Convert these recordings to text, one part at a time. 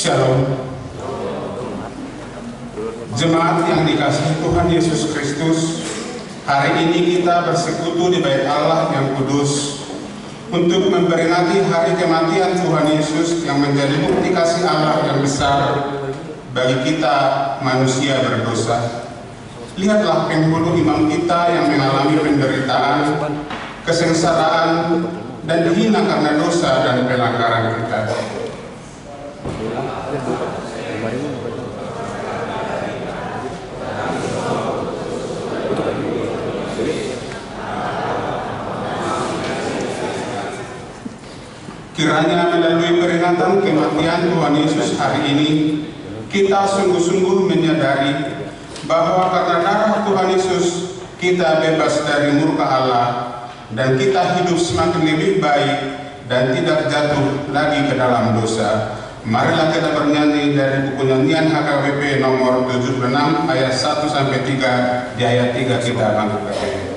Shalom. Jemaat yang dikasihi Tuhan Yesus Kristus, hari ini kita bersekutu di Bait Allah yang kudus untuk memperingati hari kematian Tuhan Yesus yang menjadi bukti kasih Allah yang besar bagi kita manusia berdosa. Lihatlah penghulu imam kita yang mengalami penderitaan, kesengsaraan, dan dihina karena dosa dan pelanggaran kita. Kiranya melalui peringatan kematian Tuhan Yesus hari ini, kita sungguh-sungguh menyadari bahwa karena darah Tuhan Yesus, kita bebas dari murka Allah, dan kita hidup semakin lebih baik dan tidak jatuh lagi ke dalam dosa. Marilah kita bernyanyi dari buku nyanyian HKBP nomor 76 ayat 1-3. Di ayat 3 kita akan berkata,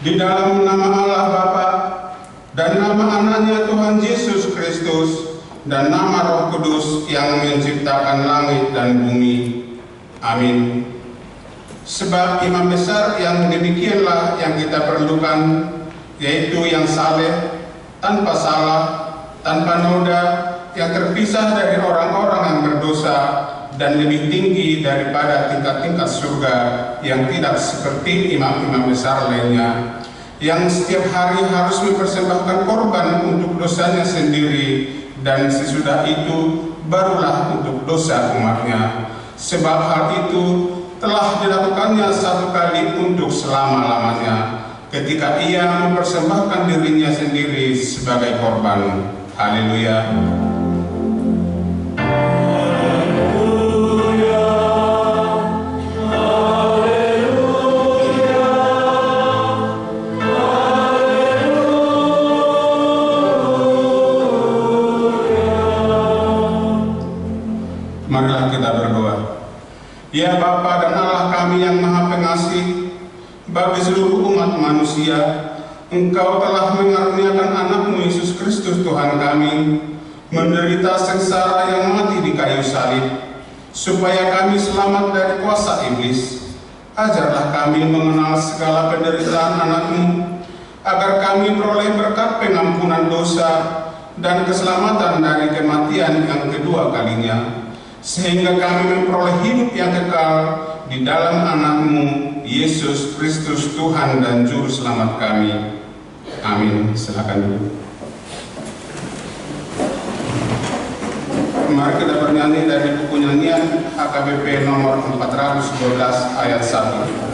Di dalam nama Allah Bapa dan nama anaknya Tuhan Yesus Kristus, dan nama Roh Kudus yang menciptakan langit dan bumi. Amin. Sebab imam besar yang demikianlah yang kita perlukan, yaitu yang saleh, tanpa salah, tanpa noda, yang terpisah dari orang-orang yang berdosa, dan lebih tinggi daripada tingkat-tingkat surga, yang tidak seperti imam-imam besar lainnya, yang setiap hari harus mempersembahkan korban untuk dosanya sendiri, dan sesudah itu barulah untuk dosa umatnya. Sebab hal itu telah dilakukannya satu kali untuk selama-lamanya, ketika ia mempersembahkan dirinya sendiri sebagai korban. Haleluya. Marilah kita berdoa. Ya Bapa dan Allah kami yang Maha Pengasih, bagi seluruh umat manusia, Engkau telah mengaruniakan anakmu Yesus Kristus Tuhan kami, menderita sengsara yang mati di kayu salib, supaya kami selamat dari kuasa iblis. Ajarlah kami mengenal segala penderitaan anakmu, agar kami beroleh berkat pengampunan dosa dan keselamatan dari kematian yang kedua kalinya, sehingga kami memperoleh hidup yang kekal di dalam anakmu Yesus Kristus Tuhan dan Juru Selamat kami. Amin. Silakan dulu. Mari kita bernyanyi dari buku nyanyian HKBP nomor 412 ayat 1.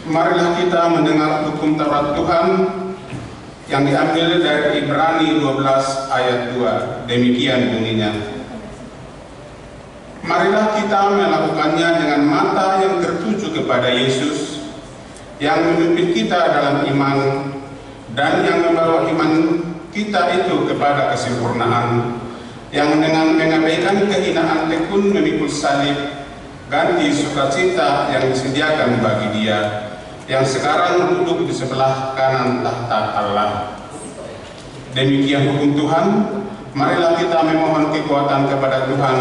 Marilah kita mendengar hukum Taurat Tuhan yang diambil dari Ibrani 12 ayat 2. Demikian bunyinya. Marilah kita melakukannya dengan mata yang tertuju kepada Yesus, yang memimpin kita dalam iman dan yang membawa iman kita itu kepada kesempurnaan, yang dengan mengabaikan kehinaan tekun memikul salib, ganti sukacita yang disediakan bagi Dia, yang sekarang duduk di sebelah kanan tahta Allah. Demikian hukum Tuhan. Marilah kita memohon kekuatan kepada Tuhan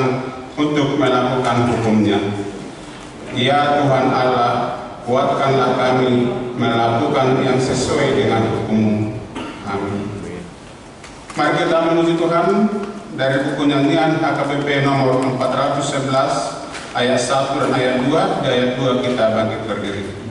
untuk melakukan hukum-Nya. Ya Tuhan Allah, kuatkanlah kami melakukan yang sesuai dengan hukum-Mu. Amin. Mari kita memuji Tuhan dari buku nyanyian HKBP nomor 411 ayat 1 dan ayat 2. Di ayat 2 kita bangkit berdiri.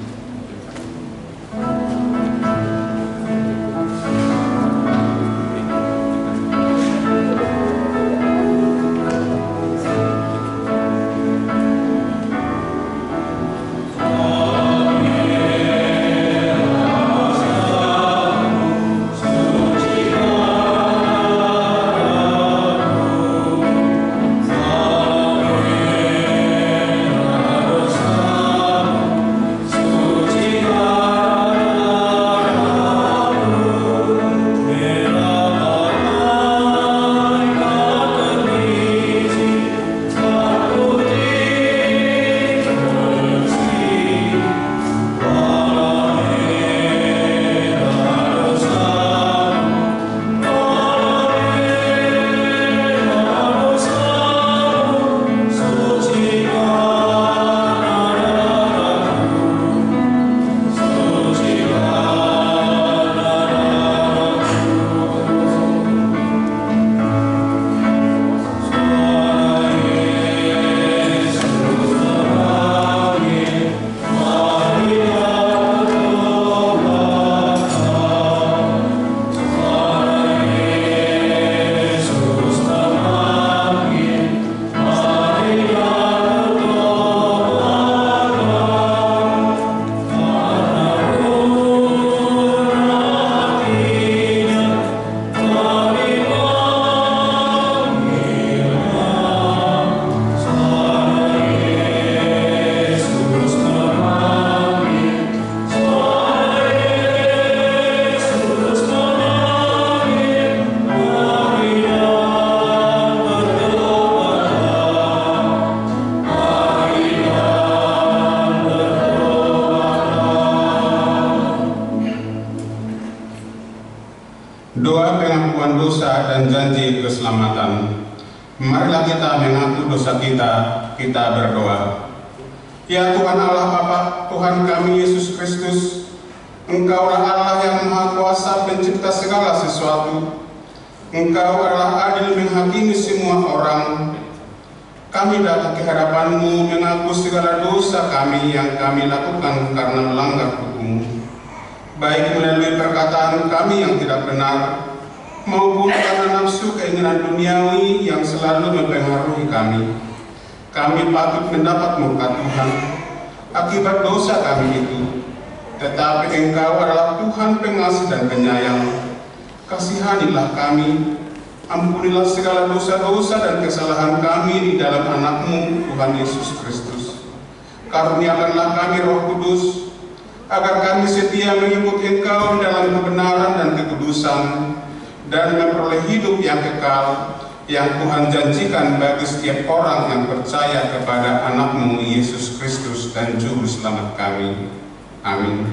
Doa pengampuan dosa dan janji keselamatan. Marilah kita mengaku dosa kita, kita berdoa. Ya Tuhan Allah Bapa, Tuhan kami Yesus Kristus, Engkaulah Allah yang Maha Kuasa pencipta segala sesuatu. Engkau adalah adil menghakimi semua orang. Kami datang ke hadapan-Mu mengaku segala dosa kami yang kami lakukan karena melanggar hukum-Mu, baik melalui perkataan kami yang tidak benar, maupun karena nafsu keinginan duniawi yang selalu mempengaruhi kami. Kami patut mendapat murka Tuhan akibat dosa kami itu. Tetapi Engkau adalah Tuhan pengasih dan penyayang. Kasihanilah kami, ampunilah segala dosa-dosa dan kesalahan kami di dalam anak-Mu, Tuhan Yesus Kristus. Karuniakanlah kami Roh Kudus, agar kami setia mengikuti Engkau dalam kebenaran dan kekudusan, dan memperoleh hidup yang kekal, yang Tuhan janjikan bagi setiap orang yang percaya kepada anak-Mu Yesus Kristus dan Juru Selamat kami. Amin.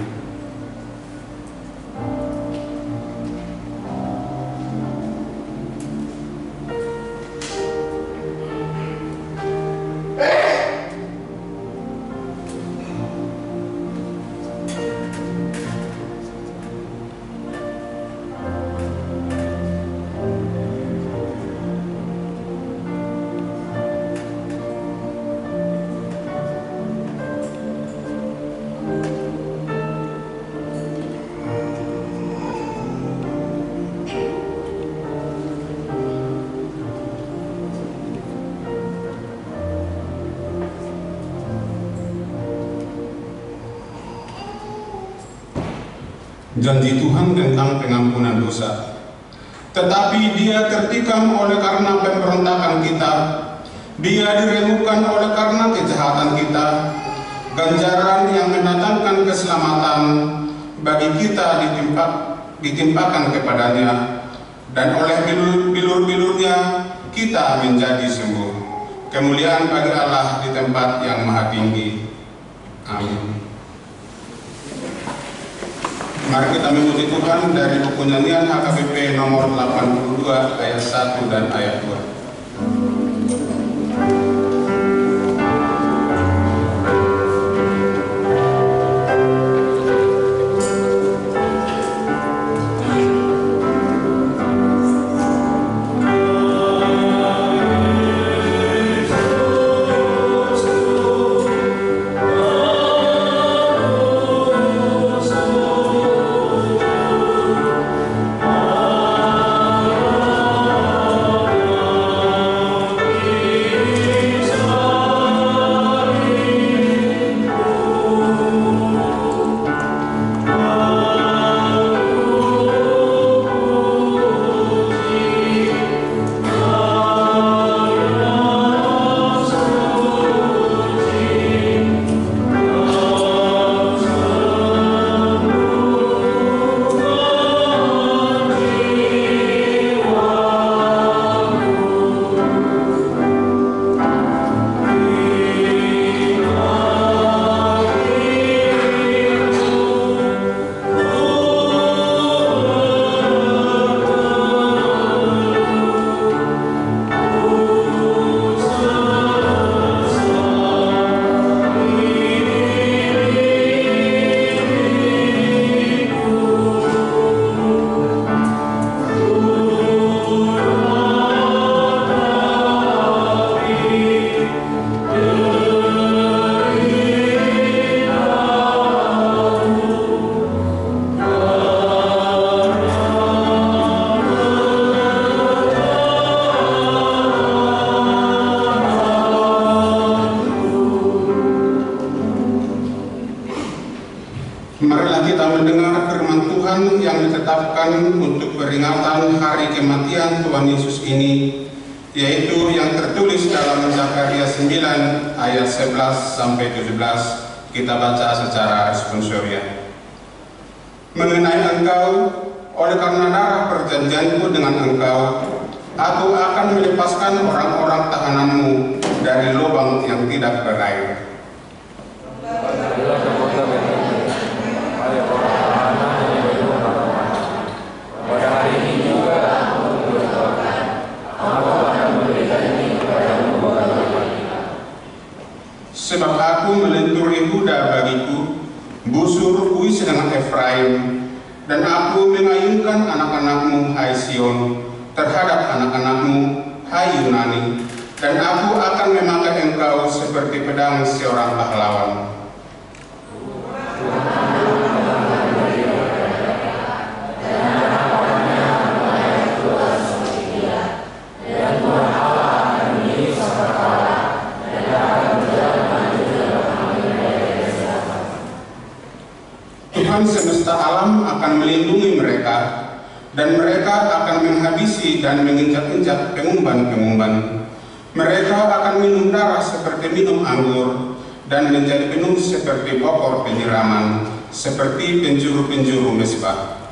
Janji Tuhan tentang pengampunan dosa. Tetapi Dia tertikam oleh karena pemberontakan kita, Dia diremukkan oleh karena kejahatan kita. Ganjaran yang mendatangkan keselamatan bagi kita ditimpakan kepadanya, dan oleh bilur-bilurnya kita menjadi sembuh. Kemuliaan bagi Allah di tempat yang maha tinggi. Amin. Mari kita memuji Tuhan dari buku nyanyian HKBP nomor 82 ayat 1 dan ayat 2. Marilah kita mendengar firman Tuhan yang ditetapkan untuk peringatan hari kematian Tuhan Yesus ini, yaitu yang tertulis dalam Zakaria 9 ayat 11 sampai 17. Kita baca secara responsorial. Mengenai engkau, oleh karena darah perjanjianku dengan engkau, aku akan melepaskan orang-orang tahananmu dari lubang yang tidak berair. Pada hari ini anak-anakmu, hai Sion, terhadap anak-anakmu, hai Yunani, dan aku akan memakai engkau seperti pedang seorang pahlawan. Tuhan semesta alam akan melindungi mereka, dan mereka akan menghabisi dan menginjak-injak pengumban-pengumban. Mereka akan minum darah seperti minum anggur, dan menjadi penuh seperti pokok penyiraman, seperti penjuru-penjuru mesbah.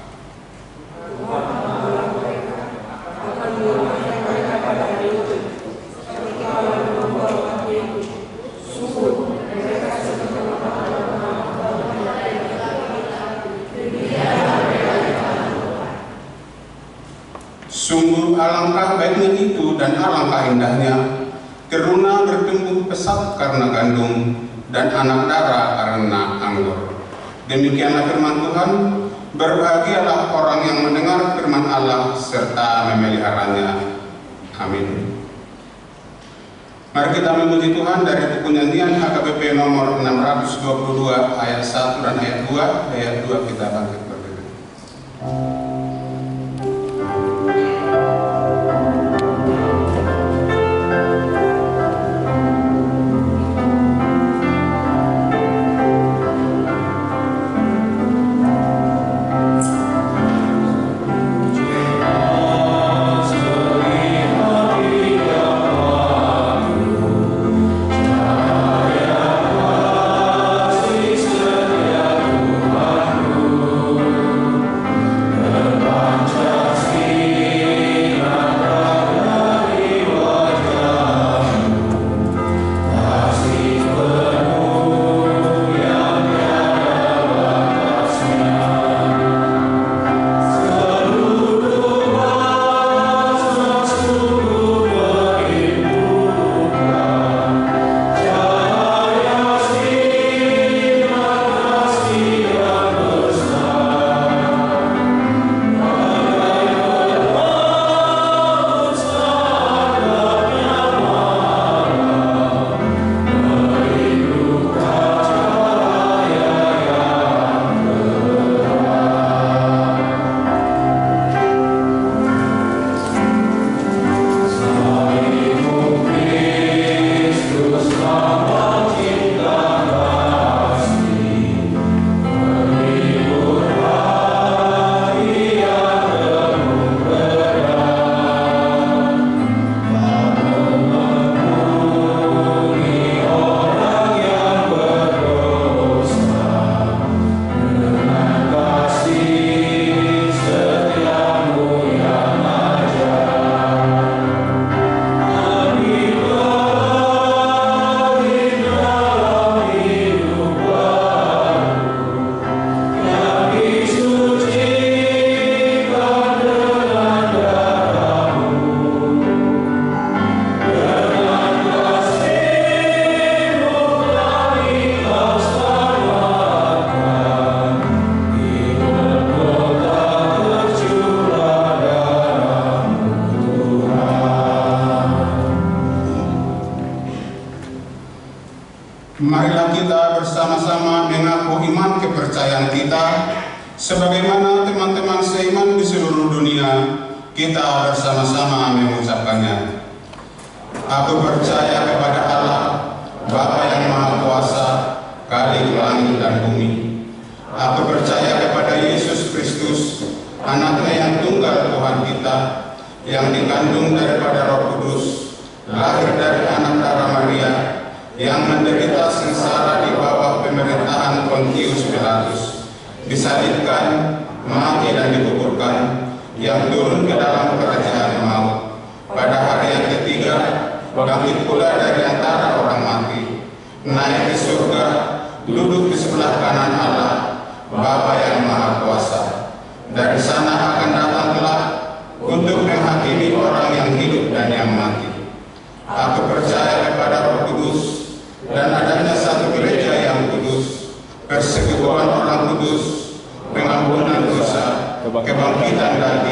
Sungguh alangkah baiknya itu dan alangkah indahnya, teruna bertumbuh pesat karena gandum, dan anak dara karena anggur. Demikianlah firman Tuhan. Berbahagialah orang yang mendengar firman Allah serta memeliharanya. Amin. Mari kita memuji Tuhan dari buku nyanyian HKBP nomor 622 ayat 1 dan ayat 2. Ayat 2 kita bangkit berdiri. Marilah kita bersama-sama mengaku iman kepercayaan kita, sebagaimana teman-teman seiman di seluruh dunia, kita bersama-sama mengucapkannya. Aku percaya kepada Allah, Bapa yang Maha Kuasa, Khalik langit dan bumi. Aku percaya kepada Yesus Kristus, Anaknya yang tunggal Tuhan kita, yang dikandung daripada Roh Kudus, lahir dari anak darah Maria, yang menderita sengsara di bawah pemerintahan Pontius Pilatus, disalibkan, mati dan dikuburkan, yang turun ke dalam kerajaan maut. Pada hari yang ketiga, bangkit pula dari antara orang mati, naik ke surga, duduk di sebelah kanan Allah, Bapa yang Maha Kuasa. Dari sana akan datang kelak untuk menghakimi orang yang hidup dan yang mati. Aku percaya kepada Roh Kudus, dan adanya satu gereja yang kudus, persekutuan orang kudus, pengampunan dosa, kebangkitan dan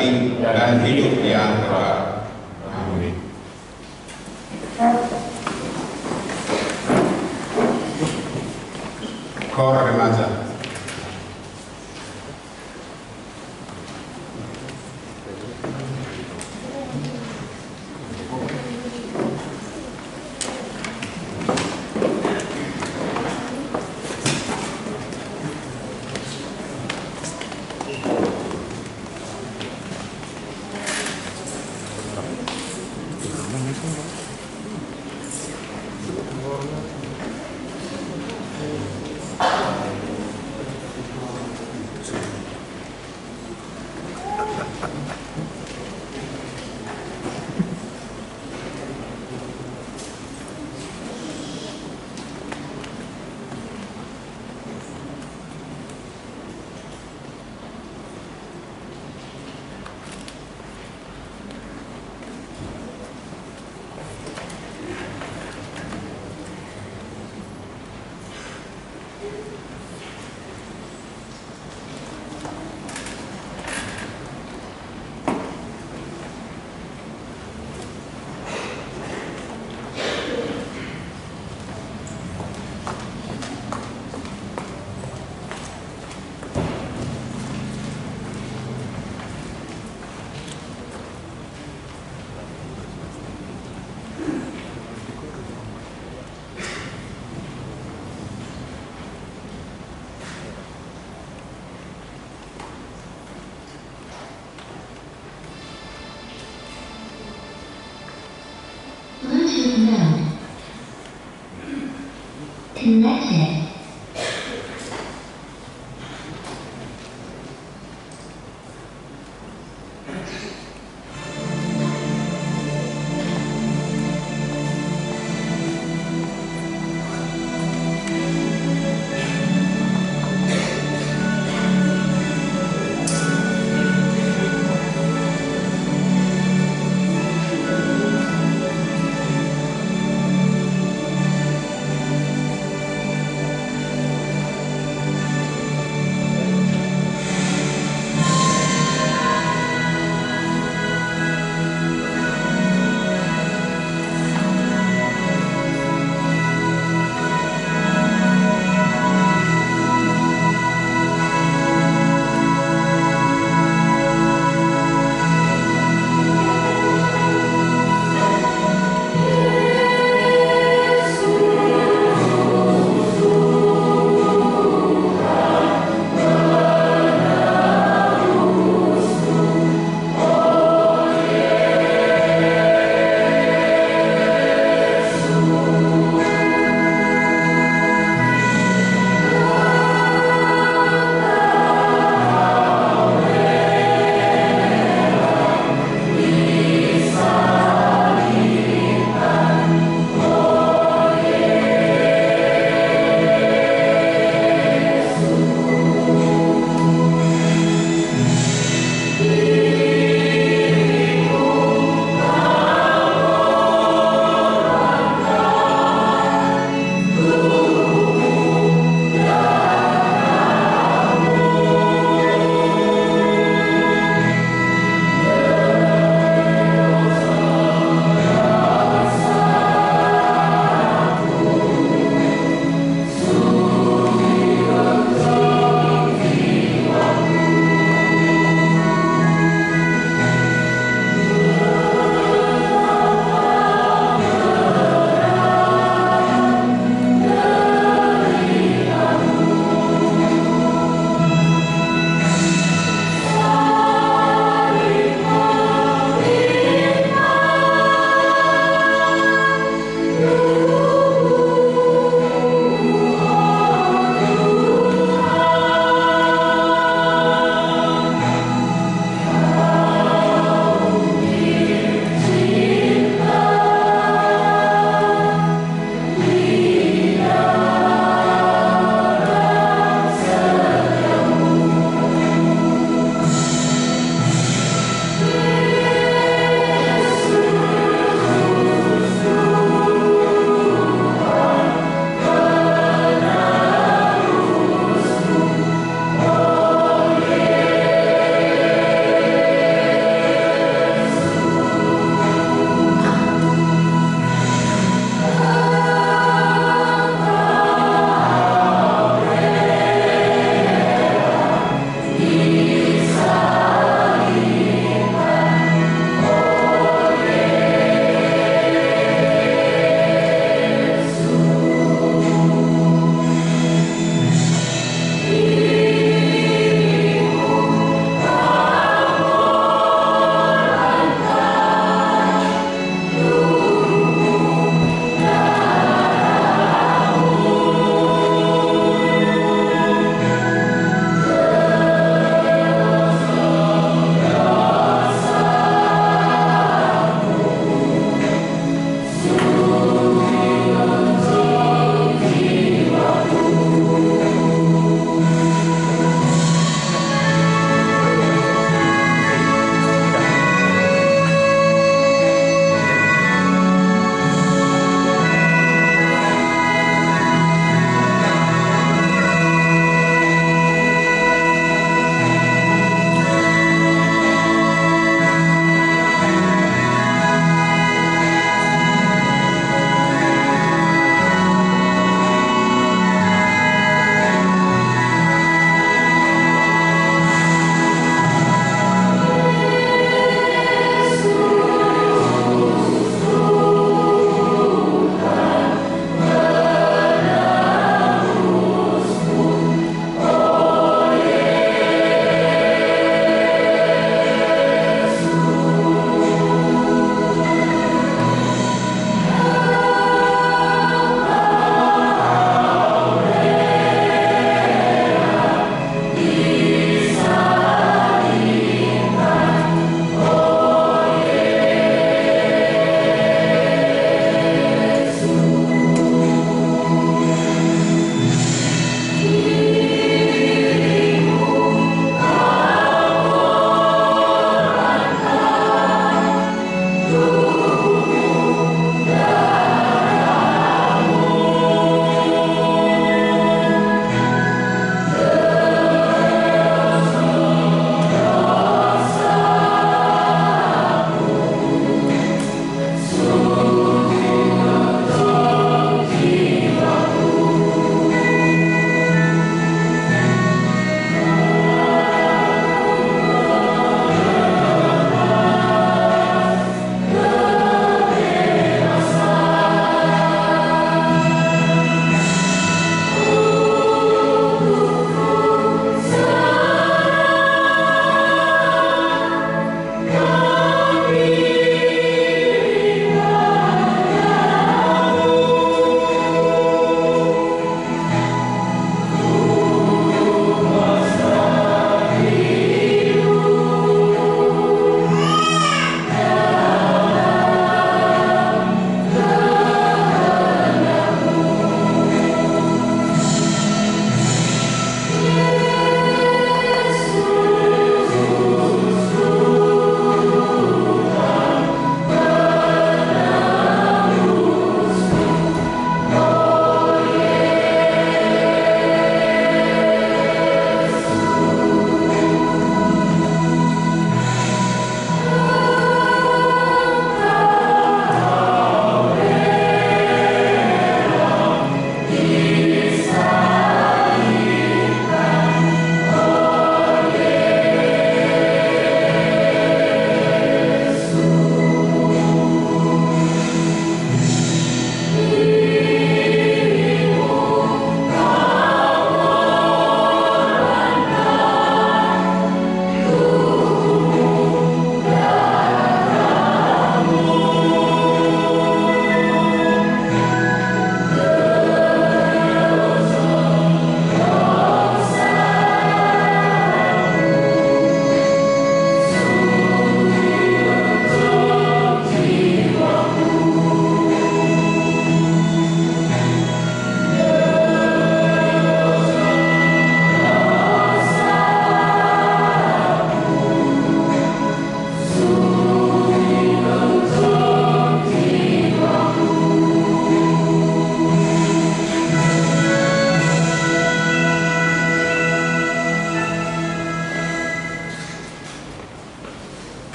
Bluetooth mode. Connected.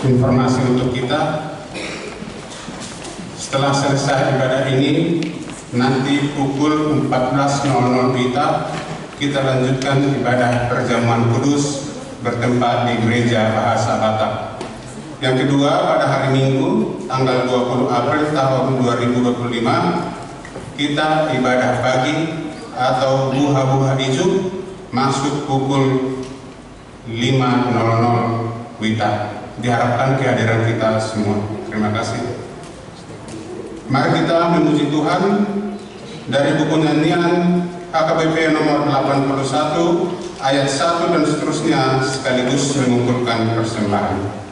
informasi untuk kita. Setelah selesai ibadah ini, nanti pukul 14.00 kita lanjutkan ibadah perjamuan kudus bertempat di Gereja Bahasa Batak. Yang kedua, pada hari Minggu tanggal 20 April tahun 2025 kita ibadah pagi atau buha-buha ijuk masuk pukul 5.00 WITA. Diharapkan kehadiran kita semua. Terima kasih. Mari kita memuji Tuhan dari buku nyanyian HKBP nomor 81 ayat 1 dan seterusnya sekaligus mengumpulkan persembahan.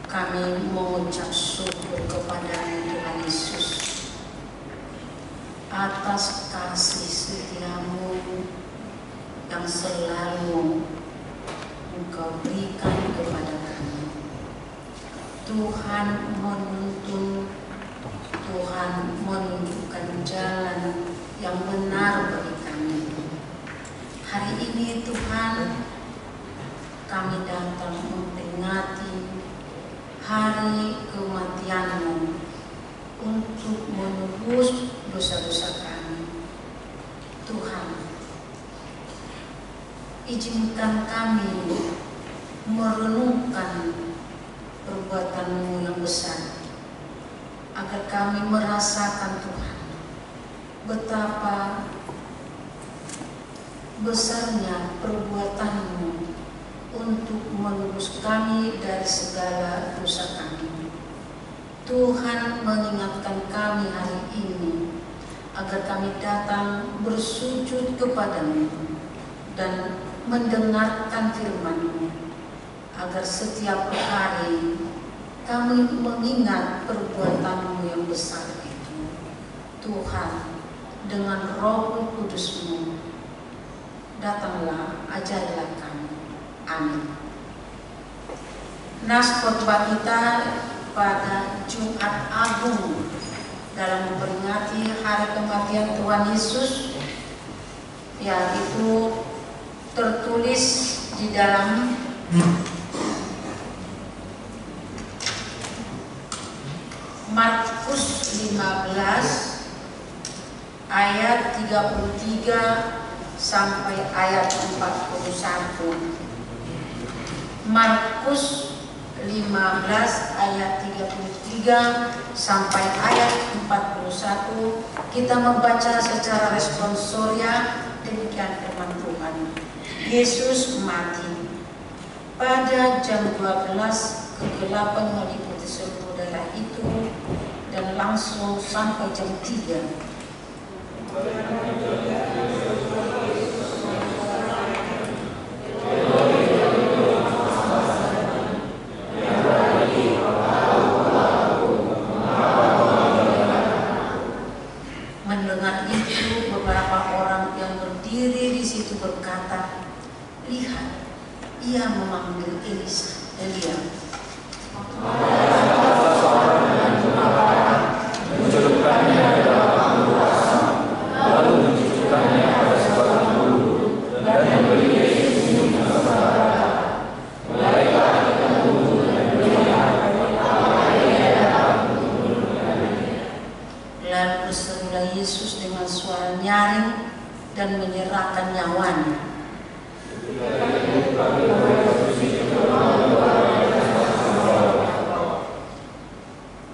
Kami mengucap syukur kepada Tuhan Yesus atas kasih setiamu yang selalu Engkau berikan kepada kami. Tuhan menuntun, Tuhan menunjukkan jalan yang benar bagi kami. Hari ini Tuhan, kami datang memperingati hari kematian-Mu untuk menebus dosa-dosa kami. Tuhan, izinkan kami merenungkan perbuatan-Mu yang besar, agar kami merasakan Tuhan betapa besarnya perbuatan-Mu untuk menebus kami dari segala dosa kami. Tuhan mengingatkan kami hari ini agar kami datang bersujud kepada-Mu dan mendengarkan firman-Mu, agar setiap hari kami mengingat perbuatan-Mu yang besar itu. Tuhan, dengan Roh Kudus-Mu, datanglah, ajarilah kami. Amin. Nas khotbah kita pada Jumat Agung dalam memperingati hari kematian Tuhan Yesus, yaitu tertulis di dalam Markus 15 ayat 33 sampai ayat 41. Markus 15 ayat 33 sampai ayat 41. Kita membaca secara responsoria. Demikian firman Tuhan. Yesus mati. Pada jam 12 kegelapan meliputi seluruh daerah itu dan langsung sampai jam 3. Mendengar itu, beberapa orang yang berdiri di situ berkata, "Lihat, ia memanggil Elia." Lalu berserulah Yesus dengan suara nyaring dan menyerahkan nyawanya.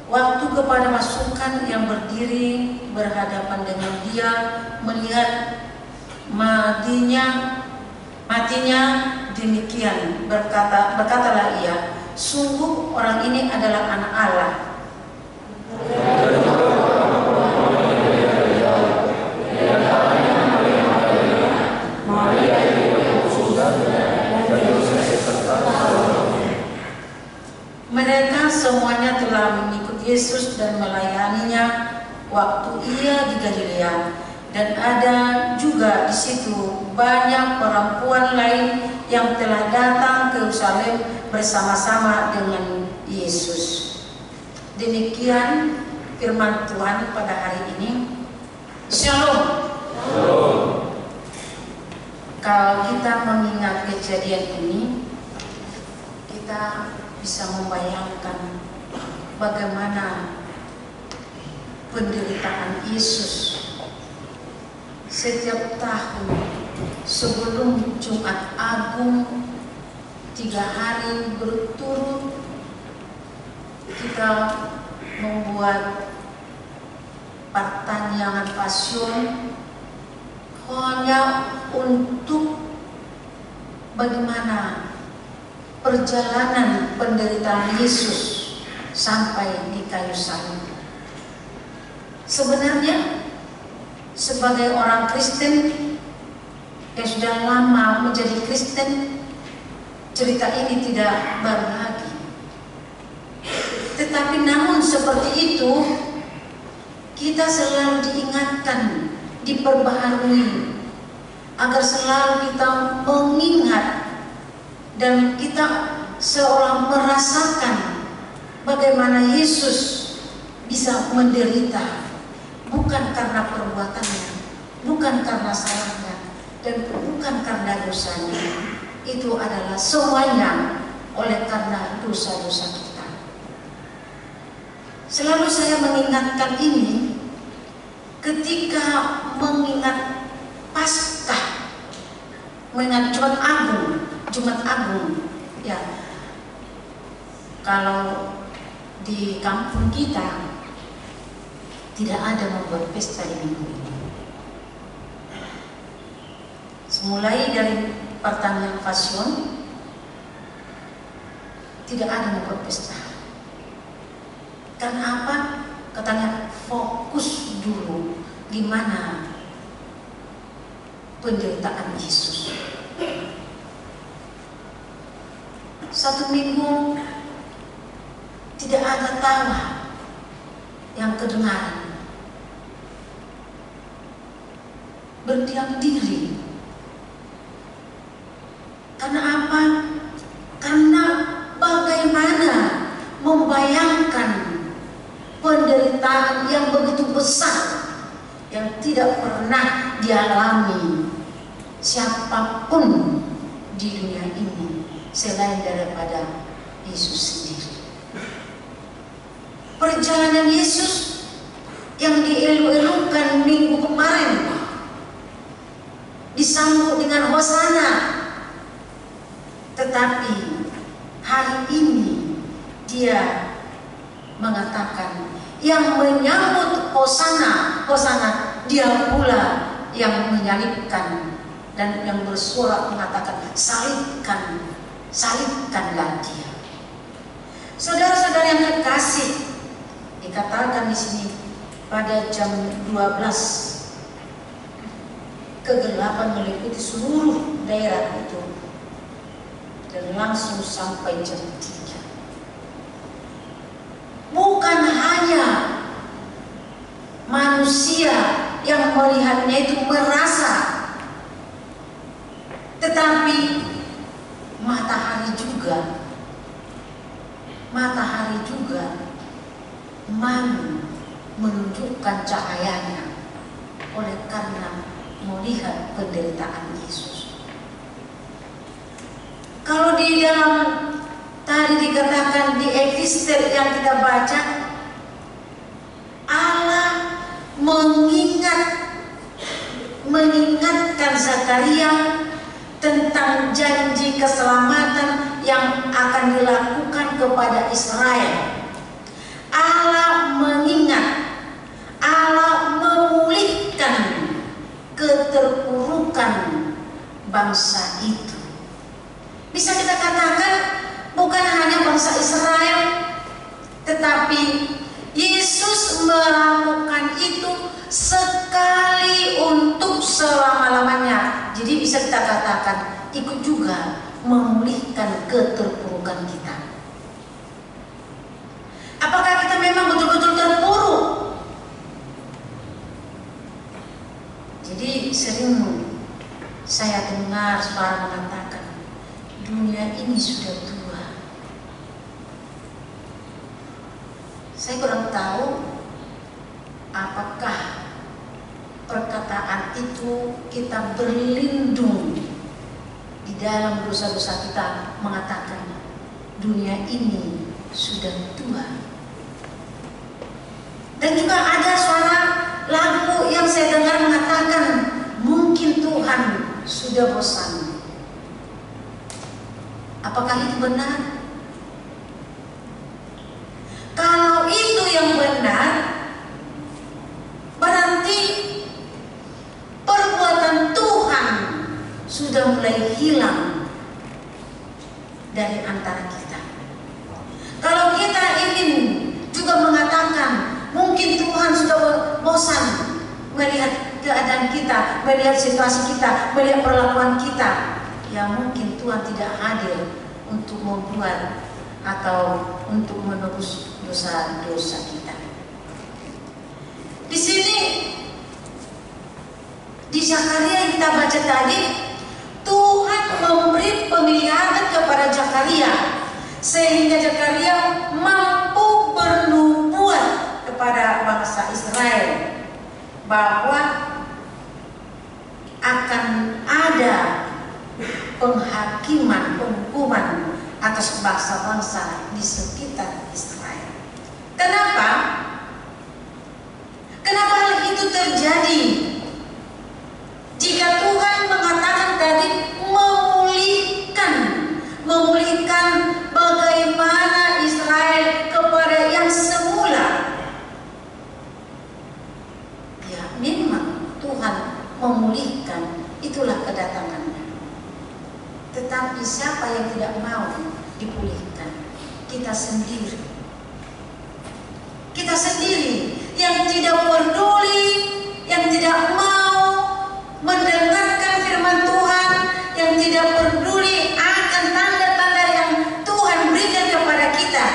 Waktu kepada pasukan yang berdiri berhadapan dengan dia melihat matinya demikian, berkatalah ia, "Sungguh orang ini adalah anak Allah." Mereka semuanya telah mengikut Yesus dan melayaninya waktu ia di Galilea, dan ada juga di situ banyak perempuan lain yang telah datang ke Yerusalem bersama-sama dengan Yesus. Demikian firman Tuhan pada hari ini. Shalom. Kalau kita mengingat kejadian ini, kita bisa membayangkan bagaimana penderitaan Yesus setiap tahun sebelum Jumat Agung 3 hari berturut kita membuat pertanyaan pasion hanya untuk bagaimana perjalanan penderitaan Yesus sampai di kayu salib. Sebenarnya sebagai orang Kristen yang sudah lama menjadi Kristen, cerita ini tidak baru lagi. Tetapi namun seperti itu, kita selalu diingatkan, diperbaharui, agar selalu kita mengingat dan kita seolah merasakan bagaimana Yesus bisa menderita, bukan karena perbuatannya, bukan karena salahnya, dan bukan karena dosanya. Itu adalah semuanya oleh karena dosa-dosa kita. Selalu saya mengingatkan ini ketika mengingat Paskah, mengingat Jumat Agung. Ya, kalau di kampung kita tidak ada membuat pesta di minggu ini. Semulai dari pertandingan pasion tidak ada membuat pesta. Karena apa? Katanya fokus dulu gimana penderitaan Yesus. Satu minggu tidak ada tawa yang kedengaran. Berdiam diri. Karena apa? Karena bagaimana membayangkan penderitaan yang begitu besar yang tidak pernah dialami siapapun di dunia ini selain daripada Yesus sendiri. Perjalanan Yesus yang dielu-elukan minggu kemarin disambut dengan hosana, tetapi hari ini dia mengatakan yang menyambut hosana, dia pula yang menyalibkan dan yang bersuara mengatakan salibkanlah dia. Saudara-saudara yang kekasih, dikatakan di sini pada jam 12 kegelapan meliputi seluruh daerah itu dan langsung sampai jam 3. Bukan hanya manusia yang melihatnya itu merasa, tetapi matahari juga menunjukkan cahayanya oleh karena melihat penderitaan Yesus. Kalau di dalam tadi dikatakan di Epister yang kita baca, Allah mengingatkan Zakaria tentang janji keselamatan yang akan dilakukan kepada Israel. Allah mengingat, Allah memulihkan keterpurukan bangsa itu. Bisa kita katakan bukan hanya bangsa Israel, tetapi Yesus melakukan itu sekali untuk selama-lamanya. Jadi bisa kita katakan ikut juga memulihkan keterpurukan kita. Apakah kita memang betul-betul terpuruk? Jadi sering saya dengar suara mengatakan dunia ini sudah tua. Saya kurang tahu apakah perkataan itu kita berlindung di dalam dosa-dosa kita mengatakan dunia ini sudah tua. Dan juga ada suara lagu yang saya dengar mengatakan mungkin Tuhan sudah bosan. Apakah itu benar? Kalau itu yang benar, berarti perbuatan Tuhan sudah mulai hilang dari antara kita. Kalau kita ingin juga mengatakan mungkin Tuhan sudah bosan melihat keadaan kita, melihat situasi kita, melihat perlakuan kita, ya mungkin Tuhan tidak hadir untuk membuat atau untuk menebus dosa-dosa kita. Di sini di Zakaria yang kita baca tadi, Tuhan memberi penglihatan kepada Zakaria sehingga Zakaria mampu bernubuat kepada bangsa Israel bahwa akan ada penghakiman, penghukuman atas bangsa-bangsa di sekitar Israel. Kenapa? dipulihkan, itulah kedatangannya. Tetapi siapa yang tidak mau dipulihkan? Kita sendiri. Kita sendiri yang tidak peduli, yang tidak mau mendengarkan firman Tuhan, yang tidak peduli akan tanda-tanda yang Tuhan berikan kepada kita.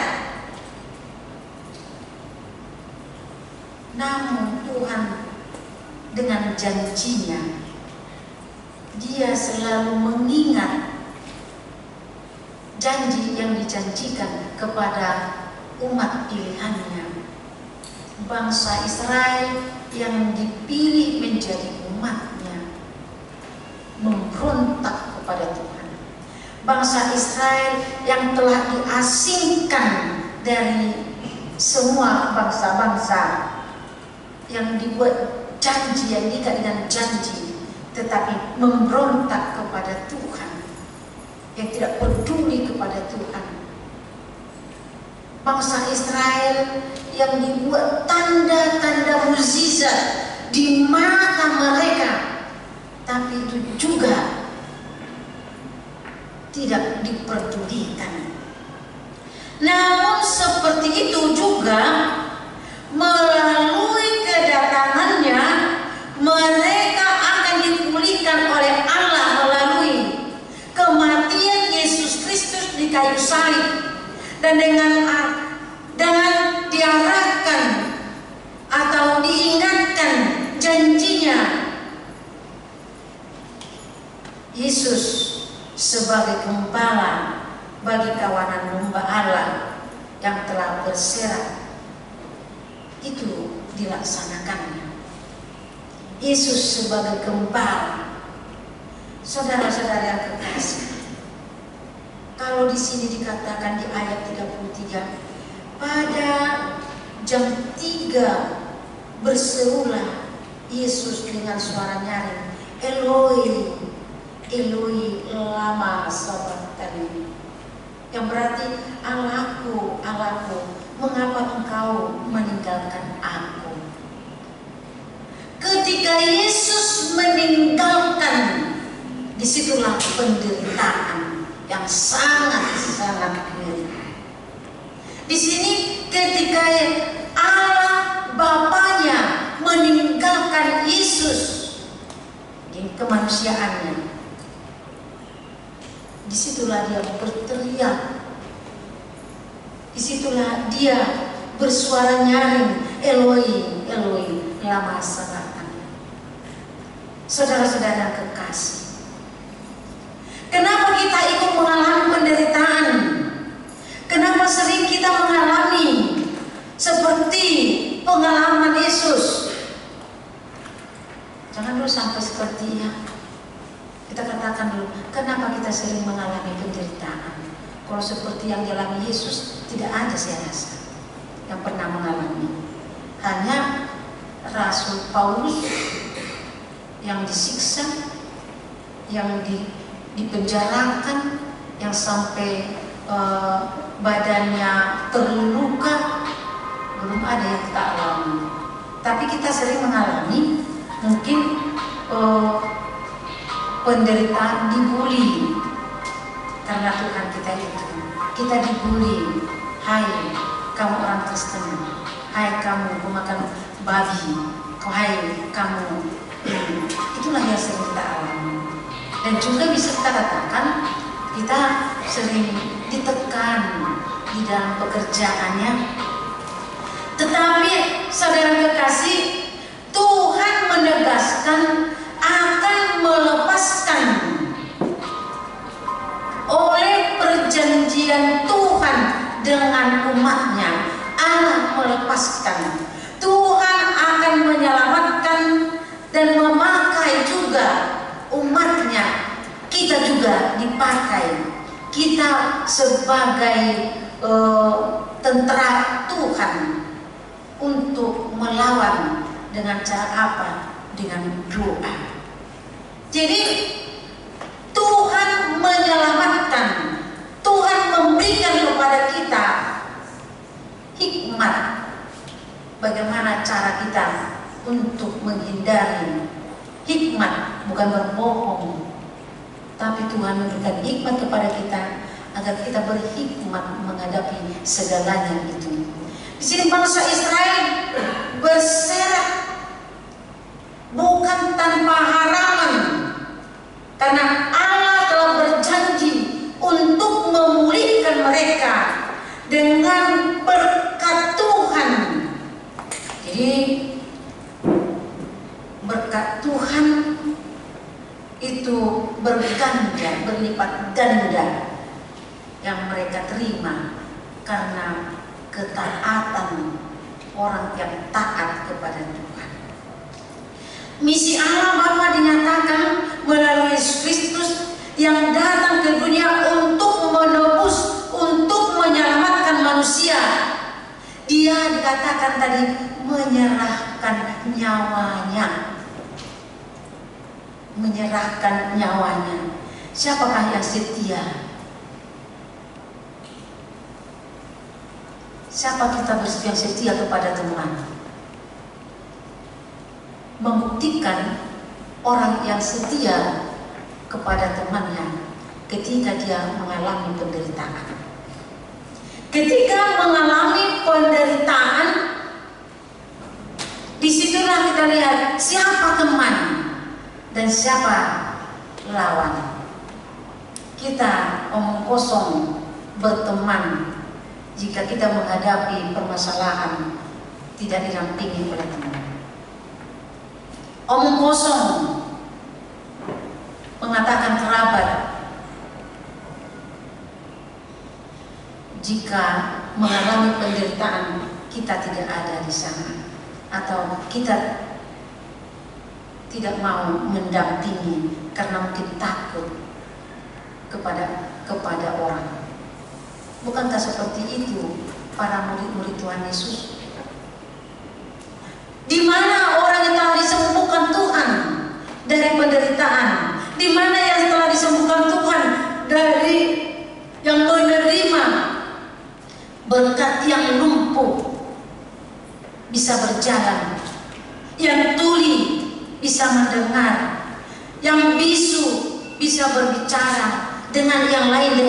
Namun Tuhan dengan janjinya, Dia selalu mengingat janji yang dijanjikan kepada umat pilihannya, bangsa Israel yang dipilih menjadi umatnya, memberontak kepada Tuhan. Bangsa Israel yang telah diasingkan dari semua bangsa-bangsa, yang dibuat janji, yang diikat dengan janji, tetapi memberontak kepada Tuhan, yang tidak peduli kepada Tuhan. Bangsa Israel yang dibuat tanda-tanda mukjizat di mata mereka, tapi itu juga tidak diperdulikan. Namun seperti itu juga melalui kedatangannya mereka akan dipulihkan oleh Allah melalui kematian Yesus Kristus di kayu salib, dan dengan diarahkan atau diingatkan janjinya, Yesus sebagai gembala bagi kawanan domba Allah yang telah berserah, itu dilaksanakannya. Yesus sebagai gembala. Saudara-saudara yang kekasih, kalau di sini dikatakan di ayat 33, pada jam 3 berserulah Yesus dengan suara nyaring, Eloi, Eloi, lama sabachthani, yang berarti Allahku, Allahku, mengapa engkau meninggalkan aku? Ketika Yesus meninggalkan, disitulah penderitaan yang sangat-sangat ngeri. Di sini ketika Allah Bapanya meninggalkan Yesus di kemanusiaannya, disitulah dia berteriak, disitulah dia bersuara nyaring, Eloi, Eloi, lama sabachthani. Saudara-saudara kekasih, kenapa kita ikut mengalami penderitaan? Kenapa sering kita mengalami seperti pengalaman Yesus? Jangan dulu sampai seperti ya. Kita katakan dulu, kenapa kita sering mengalami penderitaan? Kalau seperti yang dialami Yesus, tidak ada saya rasa yang pernah mengalami. Hanya Rasul Paulus yang disiksa, yang dipenjarakan, yang sampai badannya terluka, belum ada yang kita alami. Tapi kita sering mengalami mungkin penderitaan, dibully karena Tuhan kita itu. Kita dibully, hai kamu orang Kristen, hai kamu pemakan babi, hai kamu. Itulah yang sering kita alami. Dan juga bisa kita katakan kita sering ditekan di dalam pekerjaannya. Tetapi saudara kekasih, Tuhan menegaskan akan melepaskan oleh perjanjian Tuhan dengan umatnya. Allah melepaskan, Tuhan akan menyelamatkan dan memakai juga umatnya. Kita juga dipakai, kita sebagai tentara Tuhan untuk melawan dengan cara apa? Dengan doa. Jadi Tuhan menyelamatkan, Tuhan memberikan kepada kita hikmat bagaimana cara kita untuk menghindari hikmat, bukan berbohong. Tapi Tuhan memberikan hikmat kepada kita agar kita berhikmat menghadapi segalanya itu. Di sini bangsa Israel berserah bukan tanpa harapan, karena Allah telah berjanji untuk memulihkan mereka dengan berkat Tuhan. Jadi berkat Tuhan itu berganda, berlipat ganda yang mereka terima karena ketaatan orang yang taat kepada Tuhan. Misi Allah Bapa dinyatakan melalui Yesus Kristus yang datang ke dunia untuk menebus, untuk menyelamatkan manusia. Dia dikatakan tadi menyerahkan nyawanya. Menyerahkan nyawanya. Siapakah yang setia? Siapa kita yang setia kepada Tuhan? Membuktikan orang yang setia kepada temannya ketika dia mengalami penderitaan. Ketika mengalami penderitaan, disitulah kita lihat siapa teman dan siapa lawan. Kita omong kosong berteman jika kita menghadapi permasalahan tidak dirampingi oleh teman. Omong kosong mengatakan kerabat jika mengalami penderitaan kita tidak ada di sana, atau kita tidak mau mendampingi karena mungkin takut kepada orang. Bukankah seperti itu para murid-murid Tuhan Yesus? Di mana orang yang telah disembuhkan Tuhan dari penderitaan? Di mana yang telah disembuhkan Tuhan dari yang menerima berkat, yang lumpuh bisa berjalan, yang tuli bisa mendengar, yang bisu bisa berbicara dengan yang lain,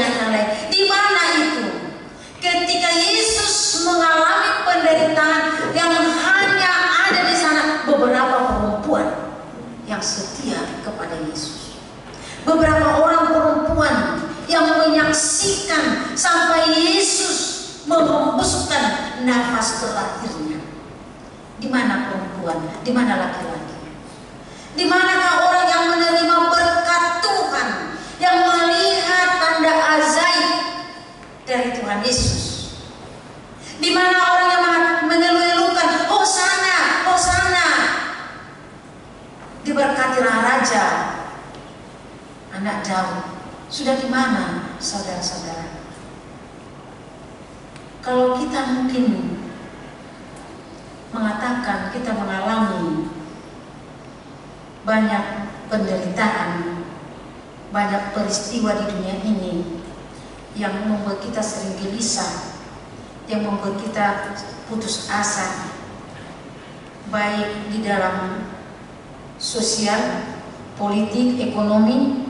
Di mana itu? Ketika Yesus mengalami penderitaan yang hanya ada di sana beberapa perempuan yang setia kepada Yesus. Beberapa orang perempuan yang menyaksikan sampai Yesus menghembuskan nafas terakhirnya. Di mana perempuan? Di mana laki-laki? Di manakah orang yang menerima berkat Tuhan, yang melihat tanda ajaib dari Tuhan Yesus? Di mana orang yang mengeluh-elukan, Hosana, Hosana, diberkatilah Raja, anak Daud? Sudah di mana, saudara-saudara? Kalau kita mungkin mengatakan kita mengalami banyak penderitaan, banyak peristiwa di dunia ini yang membuat kita sering gelisah, yang membuat kita putus asa, baik di dalam sosial, politik, ekonomi,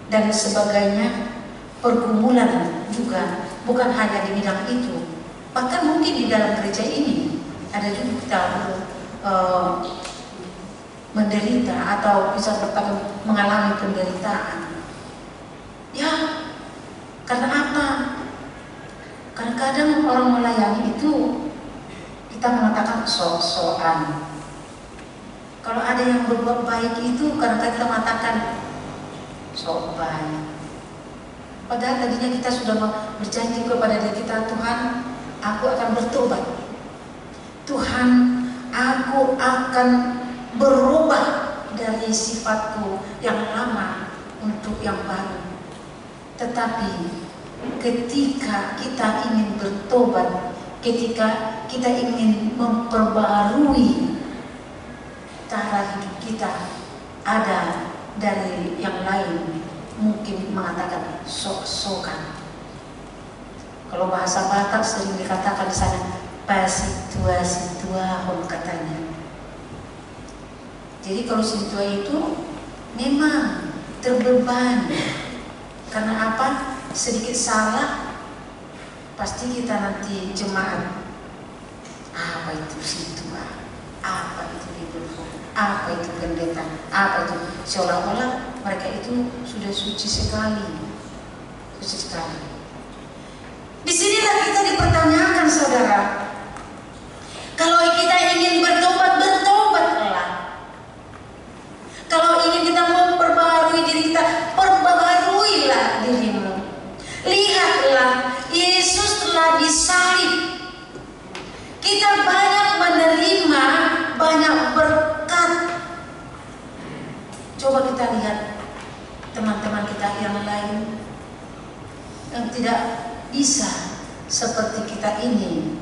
dan sebagainya, pergumulan juga, bukan hanya di bidang itu, bahkan mungkin di dalam gereja ini ada juga kita menderita atau bisa katakan mengalami penderitaan. Ya, karena apa? Kadang-kadang orang melayani itu kita mengatakan sok-sokan. Kalau ada yang berbuat baik itu kadang-kadang kita mengatakan sok baik. Padahal tadinya kita sudah berjanji kepada diri kita, Tuhan, aku akan bertobat. Tuhan, aku akan berubah dari sifatku yang lama untuk yang baru. Tetapi ketika kita ingin bertobat, ketika kita ingin memperbaharui cara hidup kita, ada dari yang lain mungkin mengatakan sok-sokan. Kalau bahasa Batak sering dikatakan di sana pasitua-situa katanya. Jadi kalau si tua itu memang terbeban. Karena apa? Sedikit salah pasti kita nanti jemaat. Apa itu si tua? Apa itu liturgi? Apa itu pendeta? Apa itu? Seolah-olah mereka itu sudah suci sekali. Suci sekali. Disinilah kita dipertanyakan, saudara. Kalau kita ingin bertobat, bertobatlah. Kalau ingin kita memperbaharui diri kita, perbaharuilah dirimu. Lihatlah, Yesus telah disalib. Kita banyak menerima banyak berkat. Coba kita lihat teman-teman kita yang lain yang tidak bisa seperti kita ini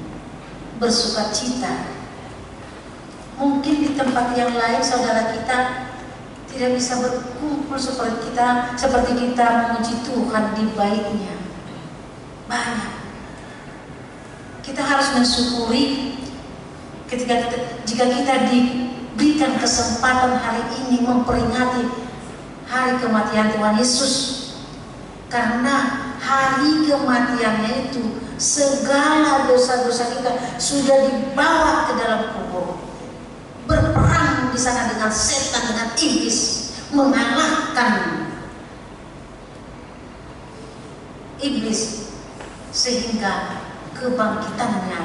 bersuka cita. Mungkin di tempat yang lain saudara kita tidak bisa berkumpul seperti kita memuji Tuhan di baiknya. Banyak. Kita harus mensyukuri jika kita diberikan kesempatan hari ini memperingati hari kematian Tuhan Yesus. Karena hari kematiannya itu segala dosa-dosa kita sudah dibawa ke dalam kubur. Berperang di sana dengan setan, dengan iblis, mengalahkan iblis sehingga kebangkitannya,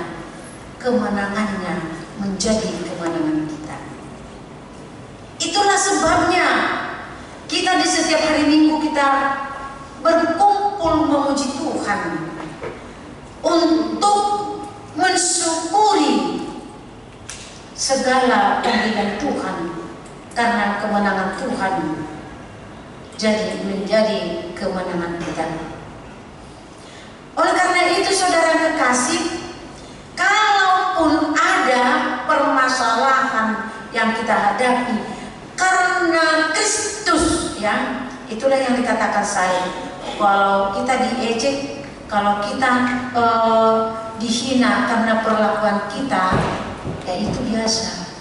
kemenangannya menjadi kemenangan kita. Itulah sebabnya kita di setiap hari Minggu kita berkumpul memuji Tuhan untuk mensyukuri segala pemberian Tuhan, karena kemenangan Tuhan menjadi kemenangan kita. Oleh karena itu saudara kekasih, kalaupun ada permasalahan yang kita hadapi karena Kristus, ya, itulah yang dikatakan saya. Kalau kita diejek, kalau kita dihina karena perlakuan kita, ya itu biasa.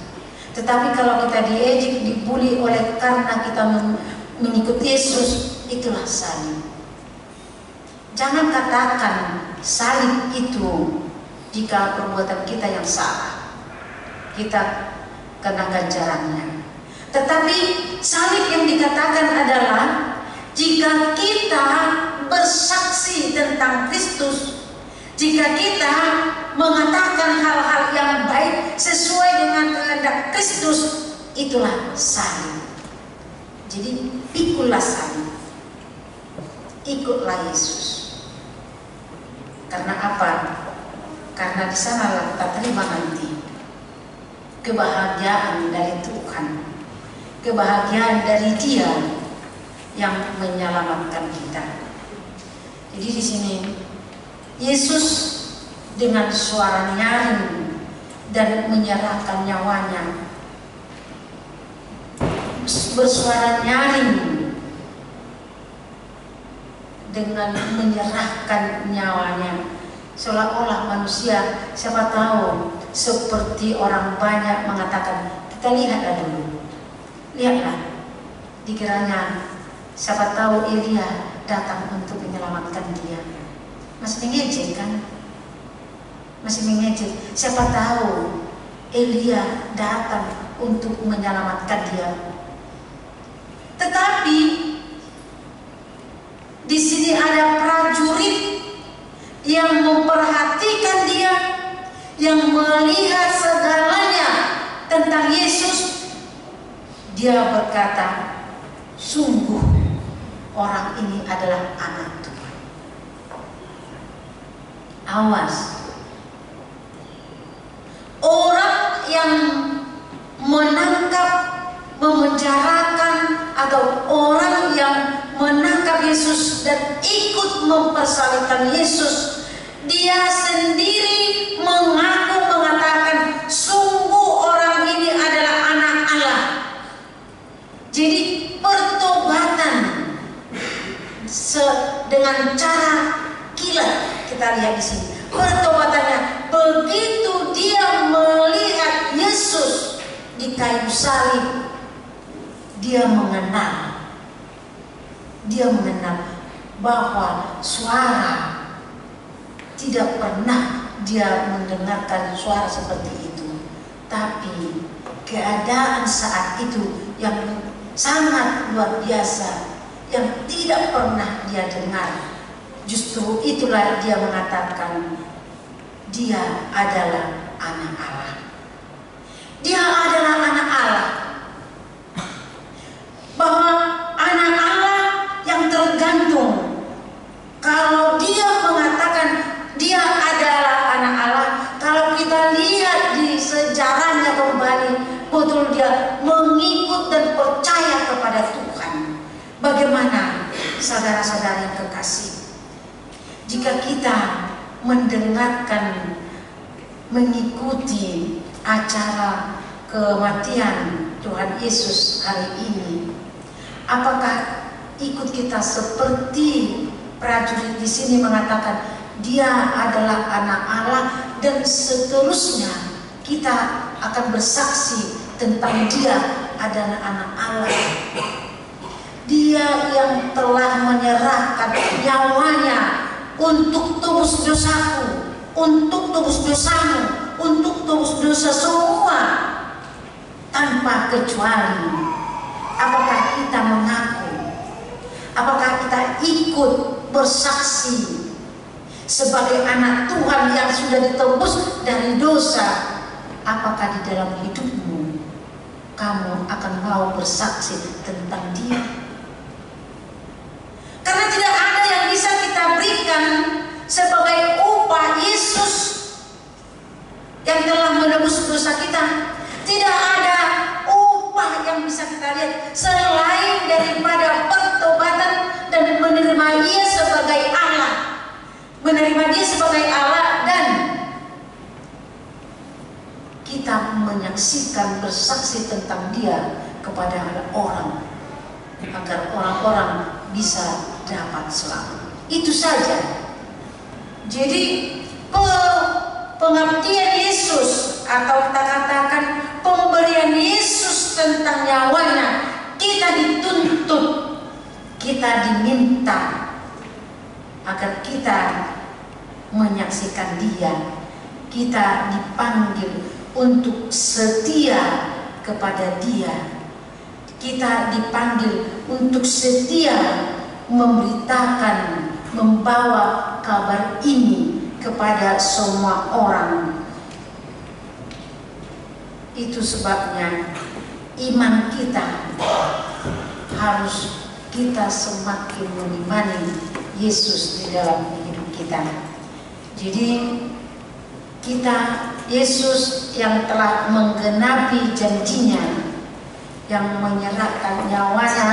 Tetapi kalau kita diejek, dibuli oleh karena kita mengikuti Yesus, itulah salib. Jangan katakan salib itu jika perbuatan kita yang salah, kita kena ganjarannya. Tetapi salib yang dikatakan adalah jika kita bersaksi tentang Kristus, jika kita mengatakan hal-hal yang baik sesuai dengan kehendak Kristus, itulah salib. Jadi pikulah salib, ikutlah Yesus. Karena apa? Karena di sanalah kita terima nanti kebahagiaan dari Tuhan, kebahagiaan dari Dia yang menyelamatkan kita. Jadi di sini Yesus dengan suara nyaring dan menyerahkan nyawanya, bersuara nyaring dengan menyerahkan nyawanya, seolah-olah manusia, siapa tahu seperti orang banyak mengatakan, kita lihatlah dulu, lihatlah, dikiranya siapa tahu Elia datang untuk menyelamatkan dia. Masih mengejek kan? Masih mengejek. Siapa tahu Elia datang untuk menyelamatkan dia. Tetapi di sini ada prajurit yang memperhatikan dia, yang melihat segalanya tentang Yesus. Dia berkata, sungguh orang ini adalah anak Tuhan. Awas, orang yang menangkap, memenjarakan, atau orang yang menangkap Yesus dan ikut mempersalibkan Yesus, dia sendiri mengaku mengatakan, sungguh orang ini adalah anak Allah. Jadi pertobatan dengan cara kilat kita lihat di sini. Pertobatannya begitu dia melihat Yesus di kayu salib, Dia mengenal bahwa suara, tidak pernah dia mendengarkan suara seperti itu, tapi keadaan saat itu yang sangat luar biasa, yang tidak pernah dia dengar. Justru itulah dia mengatakan dia adalah anak Allah. Dia adalah anak Allah. Bahwa anak Allah yang tergantung. Kalau dia mengatakan dia adalah anak Allah, kalau kita lihat di sejarahnya kembali, betul dia mengikut dan percaya kepada Tuhan. Bagaimana saudara-saudara yang kekasih? Jika kita mendengarkan, mengikuti acara kematian Tuhan Yesus hari ini, apakah ikut kita seperti prajurit di sini mengatakan dia adalah anak Allah, dan seterusnya kita akan bersaksi tentang dia adalah anak Allah. Dia yang telah menyerahkan nyawanya untuk tebus dosaku, untuk tebus dosamu, untuk tebus dosa semua tanpa kecuali. Apakah kita mengaku? Apakah kita ikut bersaksi sebagai anak Tuhan yang sudah ditebus dari dosa? Apakah di dalam hidupmu kamu akan mau bersaksi tentang dia? Karena tidak ada yang bisa kita berikan sebagai upah Yesus yang telah menebus dosa kita. Tidak ada upah yang bisa kita lihat selain daripada pertobatan dan menerima Dia sebagai Allah. Menerima Dia sebagai Allah, dan kita menyaksikan, bersaksi tentang Dia kepada orang, agar orang-orang bisa dapat selamat. Itu saja. Jadi pengabdian Yesus, atau kita katakan pemberian Yesus tentang nyawanya, kita dituntut, kita diminta agar kita menyaksikan Dia. Kita dipanggil untuk setia kepada Dia. Kita dipanggil untuk setia memberitakan, membawa kabar ini kepada semua orang. Itu sebabnya iman kita harus kita semakin mengimani Yesus di dalam hidup kita. Jadi kita, Yesus yang telah menggenapi janjinya, yang menyerahkan nyawanya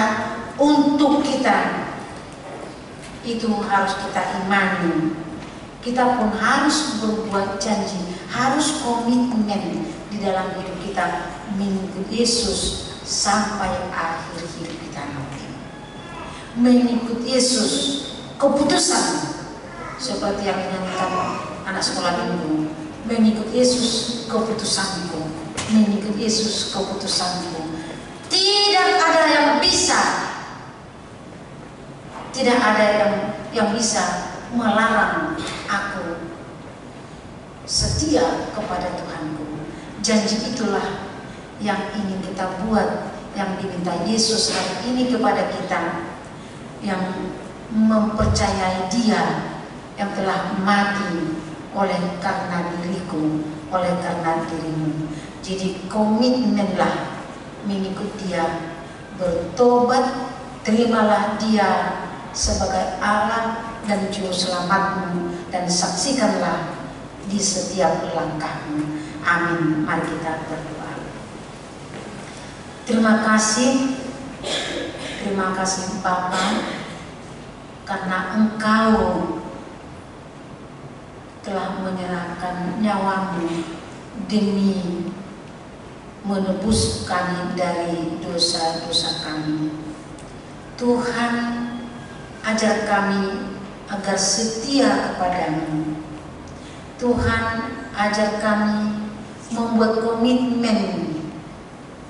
untuk kita, itu harus kita imani. Kita pun harus berbuat janji, harus komitmen di dalam hidup kita mengikut Yesus sampai akhir hidup kita nanti. Mengikut Yesus, keputusan seperti yang dinyanyikan anak sekolah minggu. Mengikut Yesus keputusanku, mengikut Yesus keputusanku. Tidak ada yang bisa, tidak ada yang bisa melarang aku setia kepada Tuhanku. Janji itulah yang ingin kita buat, yang diminta Yesus hari ini kepada kita, yang mempercayai Dia yang telah mati oleh karena diriku, oleh karena dirimu. Jadi komitmenlah mengikut Dia, bertobat, terimalah Dia sebagai Allah dan Juru Selamatmu, dan saksikanlah di setiap langkahmu. Amin. Mari kita berdoa. Terima kasih Bapa, karena Engkau telah menyerahkan nyawamu demi menebus kami dari dosa-dosa kami. Tuhan, ajar kami agar setia kepadamu. Tuhan, ajar kami membuat komitmen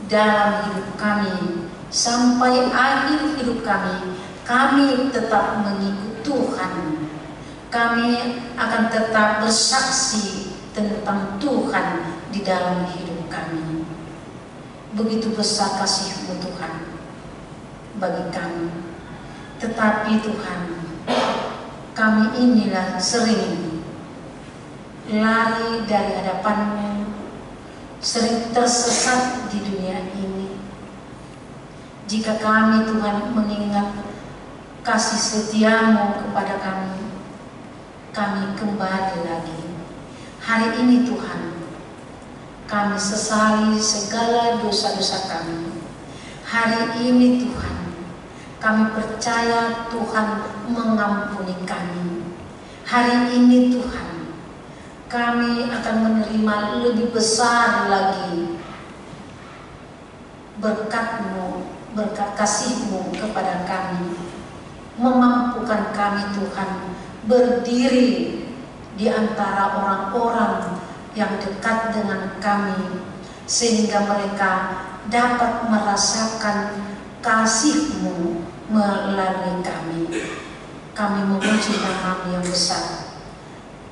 dalam hidup kami sampai akhir hidup kami tetap mengikut Tuhan. Kami akan tetap bersaksi tentang Tuhan di dalam hidup kami. Begitu besar kasih-Mu Tuhan bagi kami. Tetapi Tuhan, kami inilah sering lari dari hadapan-Mu, sering tersesat di dunia ini. Jika kami Tuhan mengingat kasih setia-Mu kepada kami kembali lagi. Hari ini Tuhan, kami sesali segala dosa-dosa kami. Hari ini Tuhan, kami percaya Tuhan mengampuni kami. Hari ini Tuhan, kami akan menerima lebih besar lagi berkat-Mu, berkat kasih-Mu kepada kami. Memampukan kami Tuhan berdiri di antara orang-orang yang dekat dengan kami, sehingga mereka dapat merasakan kasih-Mu melalui kami. Kami memuji nama-Mu yang besar.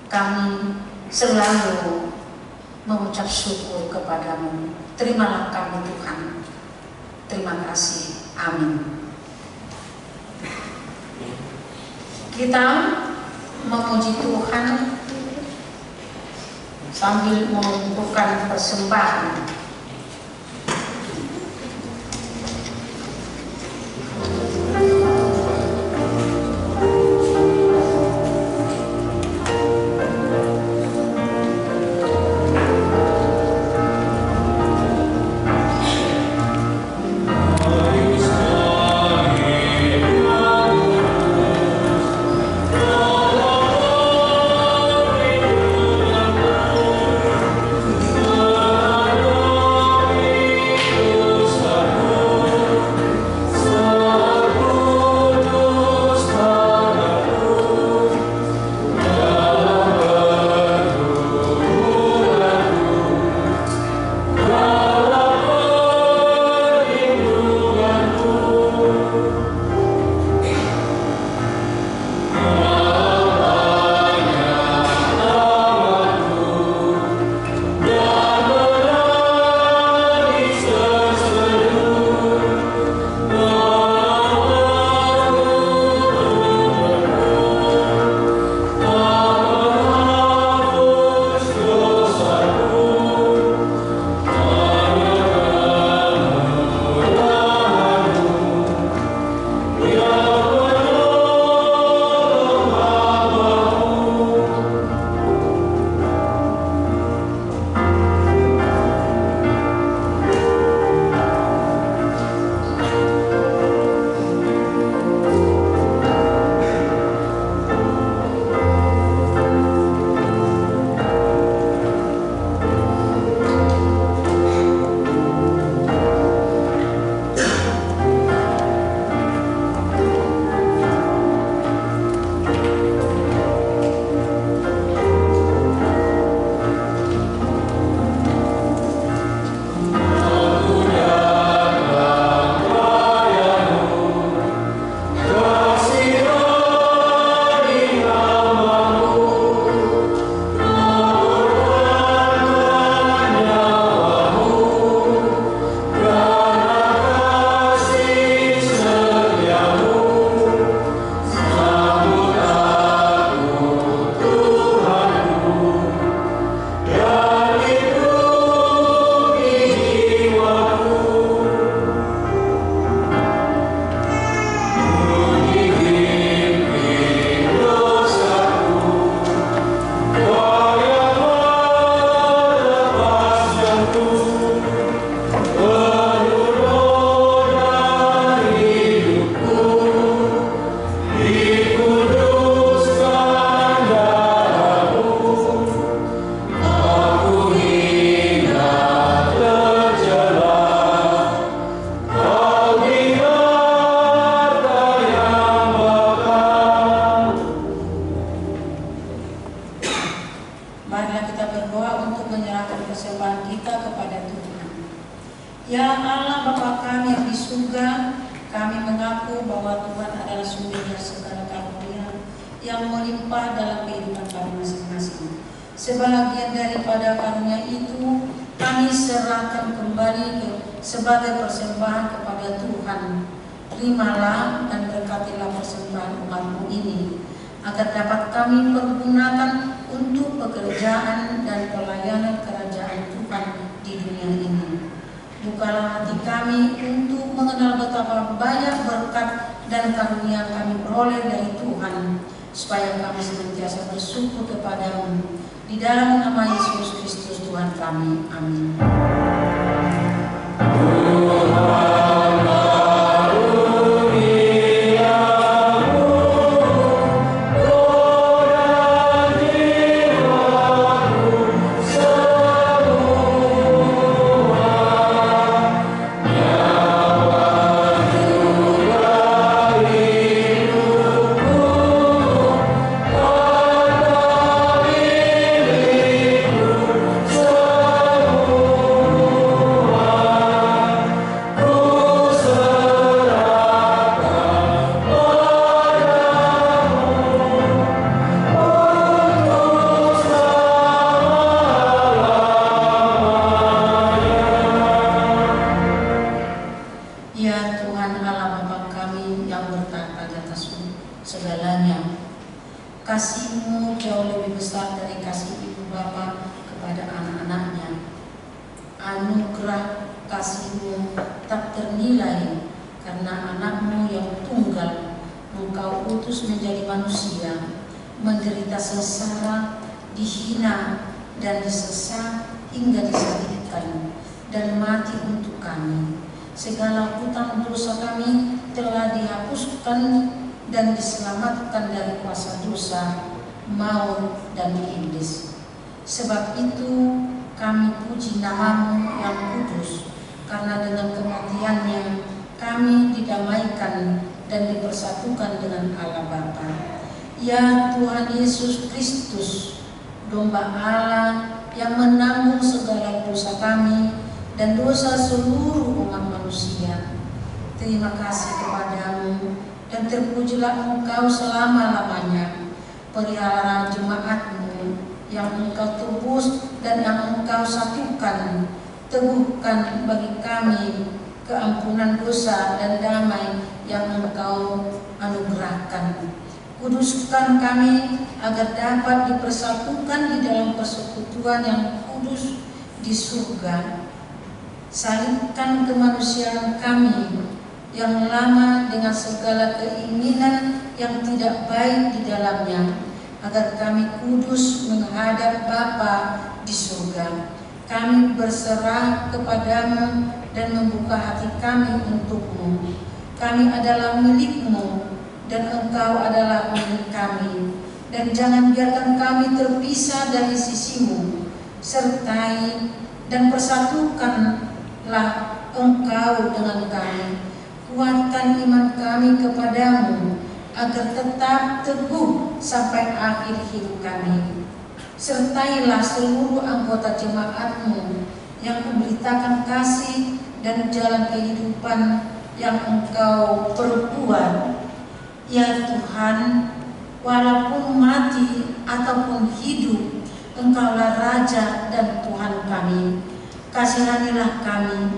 Kami selalu mengucap syukur kepada-Mu. Terimalah kami Tuhan. Terima kasih. Amin. Kita memuji Tuhan sambil mengumpulkan persembahan. Oh yang melimpah dalam kehidupan kami masing-masing. Sebagian daripada karunia itu kami serahkan kembali sebagai persembahan kepada Tuhan. Terimalah dan berkatilah persembahan umat-Mu ini, agar dapat kami pergunakan untuk pekerjaan dan pelayanan kerajaan Tuhan di dunia ini. Bukalah hati kami untuk mengenal betapa banyak berkat dan karunia kami peroleh dari Tuhan, supaya kami senantiasa bersyukur kepada-Mu. Di dalam nama Yesus Kristus Tuhan kami. Amin. Kasih-Mu jauh lebih besar dari kasih ibu bapa kepada anak-anaknya. Anugerah kasih-Mu tak ternilai karena anak-Mu yang tunggal Engkau utus menjadi manusia, menderita sengsara, dihina dan disesat hingga disakitkan, dan mati untuk kami. Segala hutang dosa kami telah dihapuskan dan diselamatkan dari kuasa dosa, maut, dan iblis. Sebab itu kami puji nama-Mu yang kudus, karena dengan kematian-Nya kami didamaikan dan dipersatukan dengan Allah Bapa. Ya Tuhan Yesus Kristus, domba Allah yang menanggung segala dosa kami dan dosa seluruh umat manusia, terima kasih kepada-Mu dan terpujilah Engkau selama-lamanya. Pelihara jemaat-Mu yang Engkau tebus dan yang Engkau satukan, teguhkan bagi kami keampunan dosa dan damai yang Engkau anugerahkan. Kuduskan kami agar dapat dipersatukan di dalam persekutuan yang kudus di surga. Salibkan kemanusiaan kami yang lama dengan segala keinginan yang tidak baik di dalamnya, agar kami kudus menghadap Bapa di surga. Kami berserah kepada-Mu dan membuka hati kami untuk-Mu. Kami adalah milik-Mu dan Engkau adalah milik kami. Dan jangan biarkan kami terpisah dari sisi-Mu. Sertai dan persatukanlah Engkau dengan kami. Kuatkan iman kami kepada-Mu agar tetap teguh sampai akhir hidup kami. Sertailah seluruh anggota jemaat-Mu yang memberitakan kasih dan jalan kehidupan yang Engkau perbuat. Ya Tuhan, walaupun mati ataupun hidup, Engkaulah Raja dan Tuhan kami. Kasihanilah kami,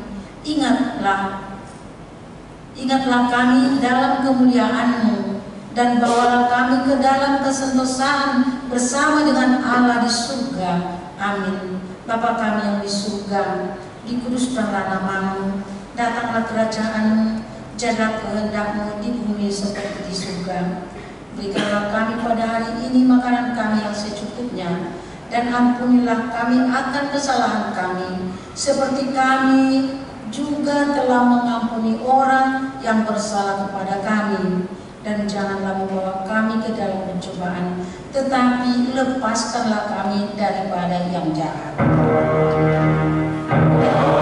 Ingatlah kami dalam kemuliaan-Mu, dan bawalah kami ke dalam kesentosaan bersama dengan Allah di surga. Amin. Bapa kami yang di surga, dikuduskanlah nama-Mu, datanglah kerajaan-Mu, jadilah kehendak-Mu di bumi seperti di surga. Berikanlah kami pada hari ini makanan kami yang secukupnya, dan ampunilah kami akan kesalahan kami, seperti kami juga telah mengampuni orang yang bersalah kepada kami. Dan janganlah membawa kami ke dalam pencobaan, tetapi lepaskanlah kami daripada yang jahat. Yeah.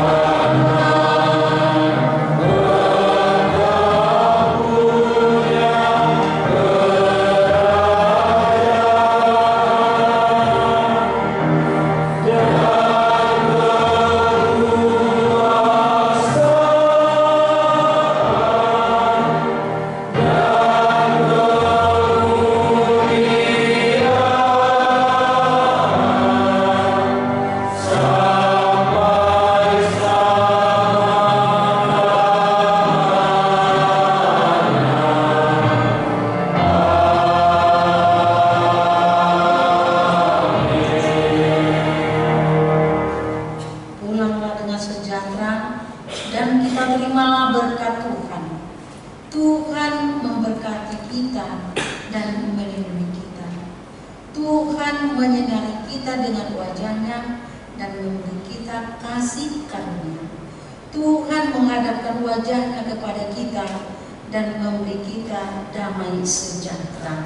Tuhan memberkati kita dan melindungi kita. Tuhan menyinari kita dengan wajah-Nya dan memberi kita kasih karunia. Tuhan menghadapkan wajah-Nya kepada kita dan memberi kita damai sejahtera.